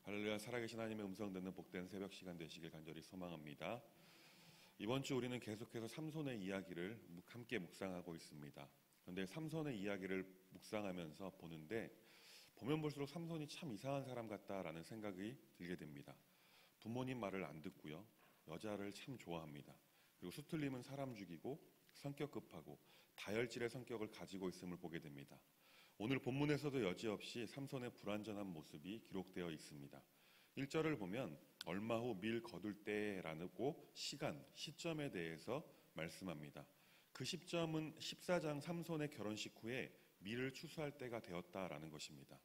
할렐루야. 살아계신 하나님의 음성 듣는 복된 새벽 시간 되시길 간절히 소망합니다. 이번 주 우리는 계속해서 삼손의 이야기를 함께 묵상하고 있습니다. 그런데 삼손의 이야기를 묵상하면서 보면 볼수록 삼손이 참 이상한 사람 같다라는 생각이 들게 됩니다. 부모님 말을 안 듣고요, 여자를 참 좋아합니다. 그리고 수틀림은 사람 죽이고 성격 급하고 다혈질의 성격을 가지고 있음을 보게 됩니다. 오늘 본문에서도 여지없이 삼손의 불완전한 모습이 기록되어 있습니다. 1절을 보면 얼마 후 밀 거둘 때라고 시점에 대해서 말씀합니다. 그 시점은 14장 삼손의 결혼식 후에 밀을 추수할 때가 되었다라는 것입니다.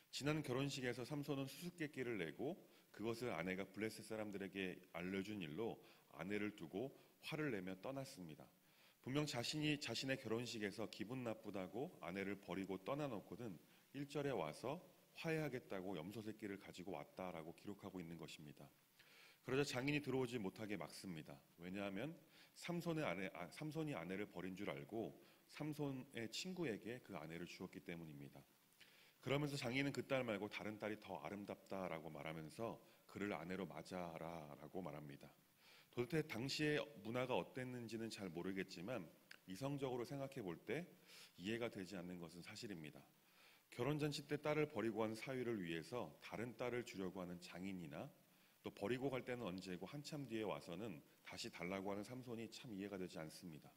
지난 결혼식에서 삼손은 수수께끼를 내고 그것을 아내가 블레셋 사람들에게 알려준 일로 아내를 두고 화를 내며 떠났습니다. 분명 자신의 결혼식에서 기분 나쁘다고 아내를 버리고 떠나놓고는 1절에 와서 화해하겠다고 염소새끼를 가지고 왔다라고 기록하고 있는 것입니다. 그러자 장인이 들어오지 못하게 막습니다. 왜냐하면 삼손이 아내를 버린 줄 알고 삼손의 친구에게 그 아내를 주었기 때문입니다. 그러면서 장인은 그 딸 말고 다른 딸이 더 아름답다라고 말하면서 그를 아내로 맞아라라고 말합니다. 도대체 당시의 문화가 어땠는지는 잘 모르겠지만 이성적으로 생각해 볼 때 이해가 되지 않는 것은 사실입니다. 결혼잔치 때 딸을 버리고 한 사위를 위해서 다른 딸을 주려고 하는 장인이나 또 버리고 갈 때는 언제고 한참 뒤에 와서는 다시 달라고 하는 삼손이 참 이해가 되지 않습니다.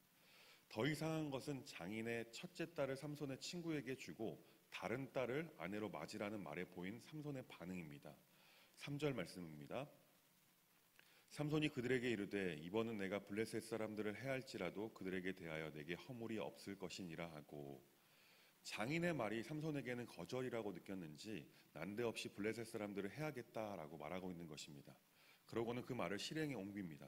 더 이상한 것은 장인의 첫째 딸을 삼손의 친구에게 주고 다른 딸을 아내로 맞으라는 말에 보인 삼손의 반응입니다. 3절 말씀입니다. 삼손이 그들에게 이르되 이번은 내가 블레셋 사람들을 해할지라도 그들에게 대하여 내게 허물이 없을 것이니라 하고, 장인의 말이 삼손에게는 거절이라고 느꼈는지 난데없이 블레셋 사람들을 해야겠다라고 말하고 있는 것입니다. 그러고는 그 말을 실행에 옮깁니다.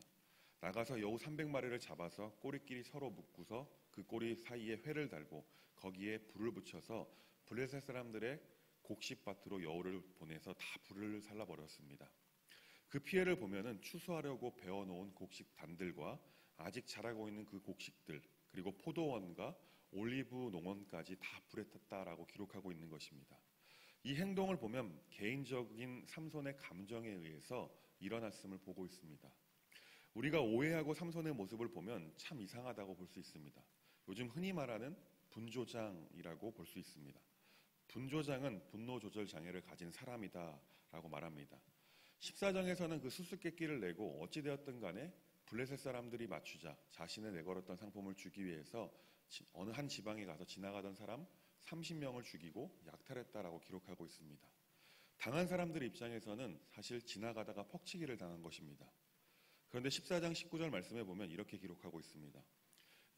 나가서 여우 300마리를 잡아서 꼬리끼리 서로 묶고서 그 꼬리 사이에 회를 달고 거기에 불을 붙여서 블레셋 사람들의 곡식밭으로 여우를 보내서 다 불을 살라버렸습니다. 그 피해를 보면은 추수하려고 베어놓은 곡식단들과 아직 자라고 있는 그 곡식들, 그리고 포도원과 올리브 농원까지 다 불에 탔다라고 기록하고 있는 것입니다. 이 행동을 보면 개인적인 삼손의 감정에 의해서 일어났음을 보고 있습니다. 우리가 오해하고 삼손의 모습을 보면 참 이상하다고 볼 수 있습니다. 요즘 흔히 말하는 분조장이라고 볼 수 있습니다. 분조장은 분노 조절 장애를 가진 사람이다라고 말합니다. 14장에서는 그 수수께끼를 내고 어찌되었든 간에 블레셋 사람들이 맞추자 자신의 내걸었던 상품을 주기 위해서 어느 한 지방에 가서 지나가던 사람 30명을 죽이고 약탈했다라고 기록하고 있습니다. 당한 사람들 입장에서는 사실 지나가다가 퍽치기를 당한 것입니다. 그런데 14장 19절 말씀에 보면 이렇게 기록하고 있습니다.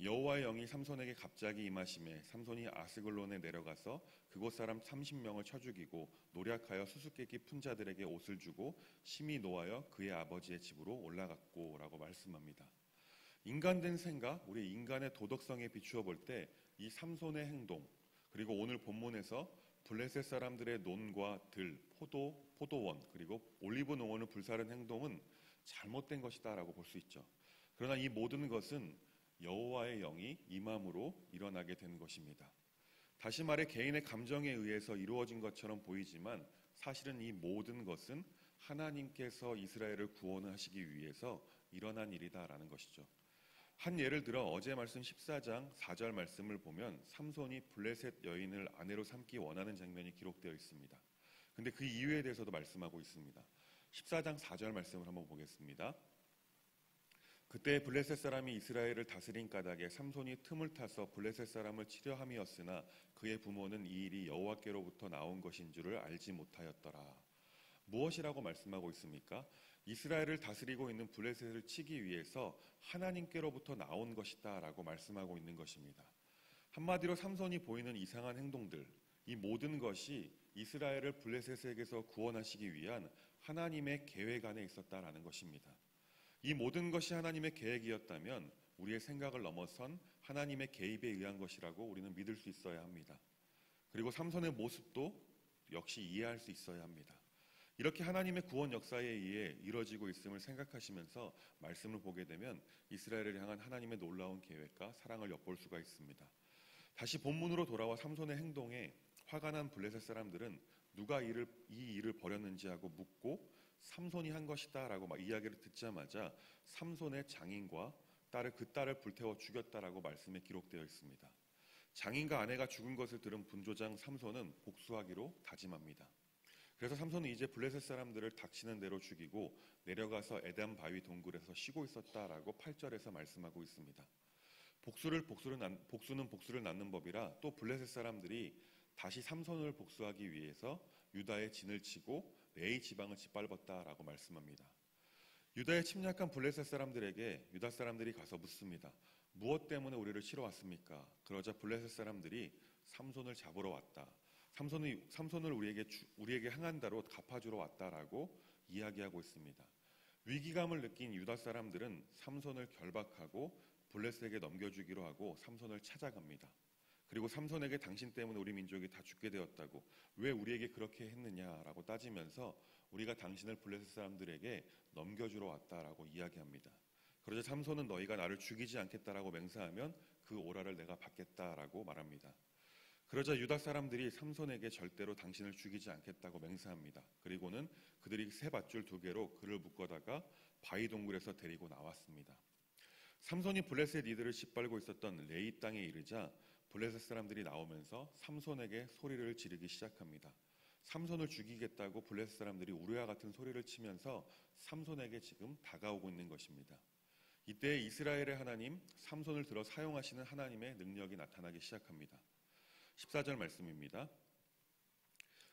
여호와의 영이 삼손에게 갑자기 임하심에 삼손이 아스글론에 내려가서 그곳 사람 30명을 쳐 죽이고 노략하여 수수께끼 푼 자들에게 옷을 주고 심히 노하여 그의 아버지의 집으로 올라갔고 라고 말씀합니다. 인간된 생각, 우리 인간의 도덕성에 비추어 볼 때 이 삼손의 행동, 그리고 오늘 본문에서 블레셋 사람들의 논과 들, 포도원, 그리고 올리브 농원을 불사른 행동은 잘못된 것이다 라고 볼 수 있죠. 그러나 이 모든 것은 여호와의 영이 임함으로 일어나게 된 것입니다. 다시 말해 개인의 감정에 의해서 이루어진 것처럼 보이지만 사실은 이 모든 것은 하나님께서 이스라엘을 구원하시기 위해서 일어난 일이다라는 것이죠. 한 예를 들어 어제 말씀 14장 4절 말씀을 보면 삼손이 블레셋 여인을 아내로 삼기 원하는 장면이 기록되어 있습니다. 그런데 그 이유에 대해서도 말씀하고 있습니다. 14장 4절 말씀을 한번 보겠습니다. 그때 블레셋 사람이 이스라엘을 다스린 까닭에 삼손이 틈을 타서 블레셋 사람을 치려 함이었으나 그의 부모는 이 일이 여호와께로부터 나온 것인 줄을 알지 못하였더라. 무엇이라고 말씀하고 있습니까? 이스라엘을 다스리고 있는 블레셋을 치기 위해서 하나님께로부터 나온 것이다 라고 말씀하고 있는 것입니다. 한마디로 삼손이 보이는 이상한 행동들, 이 모든 것이 이스라엘을 블레셋에게서 구원하시기 위한 하나님의 계획 안에 있었다라는 것입니다. 이 모든 것이 하나님의 계획이었다면 우리의 생각을 넘어선 하나님의 개입에 의한 것이라고 우리는 믿을 수 있어야 합니다. 그리고 삼손의 모습도 역시 이해할 수 있어야 합니다. 이렇게 하나님의 구원 역사에 의해 이루어지고 있음을 생각하시면서 말씀을 보게 되면 이스라엘을 향한 하나님의 놀라운 계획과 사랑을 엿볼 수가 있습니다. 다시 본문으로 돌아와 삼손의 행동에 화가 난 블레셋 사람들은 누가 이 일을 벌였는지 하고 묻고 삼손이 한 것이다라고 막 이야기를 듣자마자 삼손의 장인과 그 딸을 불태워 죽였다라고 말씀에 기록되어 있습니다. 장인과 아내가 죽은 것을 들은 분조장 삼손은 복수하기로 다짐합니다. 그래서 삼손은 이제 블레셋 사람들을 닥치는 대로 죽이고 내려가서 에담 바위 동굴에서 쉬고 있었다라고 8절에서 말씀하고 있습니다. 복수는 복수를 낳는 법이라 또 블레셋 사람들이 다시 삼손을 복수하기 위해서 유다의 진을 치고 레이 지방을 짓밟았다라고 말씀합니다. 유다에 침략한 블레셋 사람들에게 유다 사람들이 가서 묻습니다. 무엇 때문에 우리를 치러 왔습니까? 그러자 블레셋 사람들이 삼손을 잡으러 왔다. 삼손을 우리에게 항한다로 갚아주러 왔다라고 이야기하고 있습니다. 위기감을 느낀 유다 사람들은 삼손을 결박하고 블레셋에게 넘겨주기로 하고 삼손을 찾아갑니다. 그리고 삼손에게 당신 때문에 우리 민족이 다 죽게 되었다고 왜 우리에게 그렇게 했느냐라고 따지면서 우리가 당신을 블레셋 사람들에게 넘겨주러 왔다라고 이야기합니다. 그러자 삼손은 너희가 나를 죽이지 않겠다라고 맹세하면 그 오라를 내가 받겠다라고 말합니다. 그러자 유다 사람들이 삼손에게 절대로 당신을 죽이지 않겠다고 맹세합니다. 그리고는 그들이 새 밧줄 2개로 그를 묶어다가 바위 동굴에서 데리고 나왔습니다. 삼손이 블레셋 이들을 짓밟고 있었던 레이 땅에 이르자 블레셋 사람들이 나오면서 삼손에게 소리를 지르기 시작합니다. 삼손을 죽이겠다고 블레셋 사람들이 우레와 같은 소리를 치면서 삼손에게 지금 다가오고 있는 것입니다. 이때 이스라엘의 하나님, 삼손을 들어 사용하시는 하나님의 능력이 나타나기 시작합니다. 14절 말씀입니다.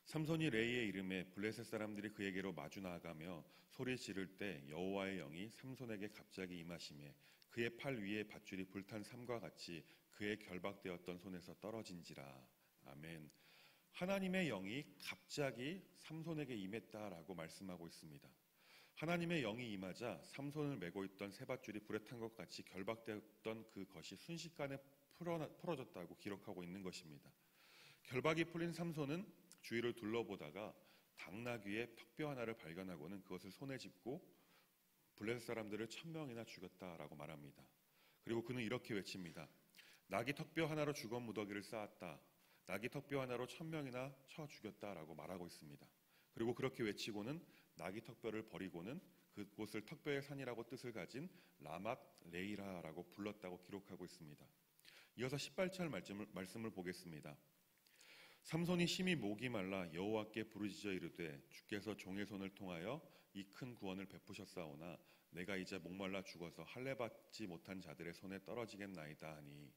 삼손이 레이의 이름에 블레셋 사람들이 그에게로 마주 나아가며 소리 지를 때 여호와의 영이 삼손에게 갑자기 임하시매 그의 팔 위에 밧줄이 불탄 삼과 같이 그의 결박되었던 손에서 떨어진지라. 아멘. 하나님의 영이 갑자기 삼손에게 임했다라고 말씀하고 있습니다. 하나님의 영이 임하자 삼손을 메고 있던 새 밧줄이 불에 탄 것 같이 결박되었던 그것이 순식간에 풀어졌다고 기록하고 있는 것입니다. 결박이 풀린 삼손은 주위를 둘러보다가 당나귀의 턱뼈 하나를 발견하고는 그것을 손에 짚고 블레셋 사람들을 1000명이나 죽였다라고 말합니다. 그리고 그는 이렇게 외칩니다. 나귀 턱뼈 하나로 주걱 무더기를 쌓았다. 나귀 턱뼈 하나로 1000명이나 쳐 죽였다라고 말하고 있습니다. 그리고 그렇게 외치고는 나귀 턱뼈를 버리고는 그곳을 턱뼈의 산이라고 뜻을 가진 라맛 레이라라고 불렀다고 기록하고 있습니다. 이어서 18절 말씀을 보겠습니다. 삼손이 심히 목이 말라 여호와께 부르짖어 이르되 주께서 종의 손을 통하여 이 큰 구원을 베푸셨사오나 내가 이제 목말라 죽어서 할례 받지 못한 자들의 손에 떨어지겠나이다 하니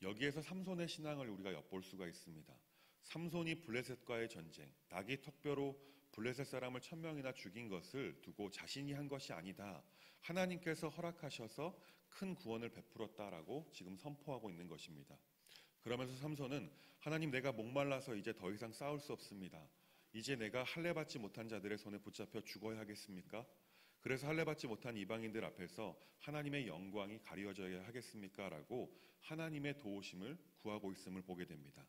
여기에서 삼손의 신앙을 우리가 엿볼 수가 있습니다. 삼손이 블레셋과의 전쟁, 나귀 턱뼈로 블레셋 사람을 1000명이나 죽인 것을 두고 자신이 한 것이 아니다. 하나님께서 허락하셔서 큰 구원을 베풀었다라고 지금 선포하고 있는 것입니다. 그러면서 삼손은 하나님 내가 목말라서 이제 더 이상 싸울 수 없습니다. 이제 내가 할례 받지 못한 자들의 손에 붙잡혀 죽어야 하겠습니까? 그래서 할례 받지 못한 이방인들 앞에서 하나님의 영광이 가려져야 하겠습니까? 라고 하나님의 도우심을 구하고 있음을 보게 됩니다.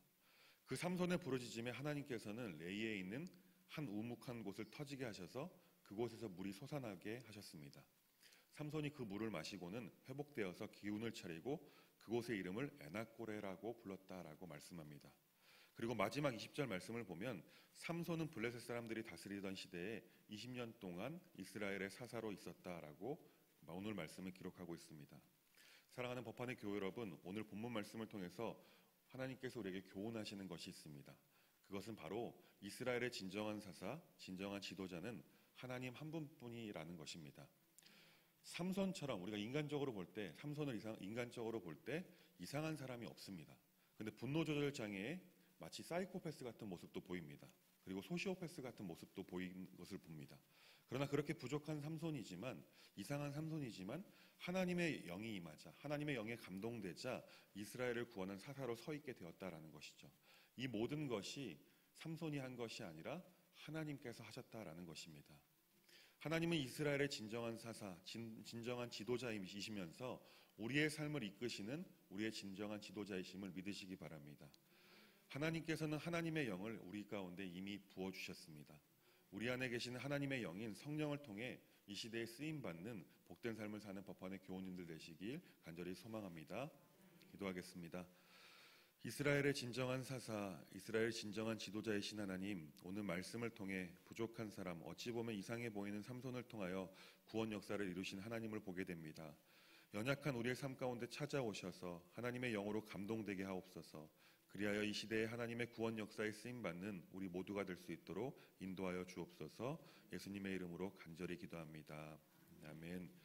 그 삼손의 부르짖음에 하나님께서는 레이에 있는 한 우묵한 곳을 터지게 하셔서 그곳에서 물이 솟아나게 하셨습니다. 삼손이 그 물을 마시고는 회복되어서 기운을 차리고 그곳의 이름을 에낙고레라고 불렀다라고 말씀합니다. 그리고 마지막 20절 말씀을 보면 삼손은 블레셋 사람들이 다스리던 시대에 20년 동안 이스라엘의 사사로 있었다라고 오늘 말씀을 기록하고 있습니다. 사랑하는 법한의 교회 여러분, 오늘 본문 말씀을 통해서 하나님께서 우리에게 교훈하시는 것이 있습니다. 그것은 바로 이스라엘의 진정한 사사, 진정한 지도자는 하나님 한 분뿐이라는 것입니다. 삼손처럼 우리가 인간적으로 볼 때 이상한 사람이 없습니다. 그런데 분노 조절 장애에 마치 사이코패스 같은 모습도 보입니다. 그리고 소시오패스 같은 모습도 보이는 것을 봅니다. 그러나 그렇게 부족한 삼손이지만 이상한 삼손이지만 하나님의 영이 임하자 하나님의 영에 감동되자 이스라엘을 구하는 사사로 서 있게 되었다라는 것이죠. 이 모든 것이 삼손이 한 것이 아니라 하나님께서 하셨다라는 것입니다. 하나님은 이스라엘의 진정한 사사, 진정한 지도자이시면서 우리의 삶을 이끄시는 우리의 진정한 지도자이심을 믿으시기 바랍니다. 하나님께서는 하나님의 영을 우리 가운데 이미 부어주셨습니다. 우리 안에 계시는 하나님의 영인 성령을 통해 이 시대에 쓰임받는 복된 삶을 사는 법한의 교우님들 되시길 간절히 소망합니다. 기도하겠습니다. 이스라엘의 진정한 사사, 이스라엘 진정한 지도자이신 하나님, 오늘 말씀을 통해 부족한 사람, 어찌 보면 이상해 보이는 삼손을 통하여 구원 역사를 이루신 하나님을 보게 됩니다. 연약한 우리의 삶 가운데 찾아오셔서 하나님의 영으로 감동되게 하옵소서. 그리하여 이 시대에 하나님의 구원 역사에 쓰임받는 우리 모두가 될 수 있도록 인도하여 주옵소서. 예수님의 이름으로 간절히 기도합니다. 아멘.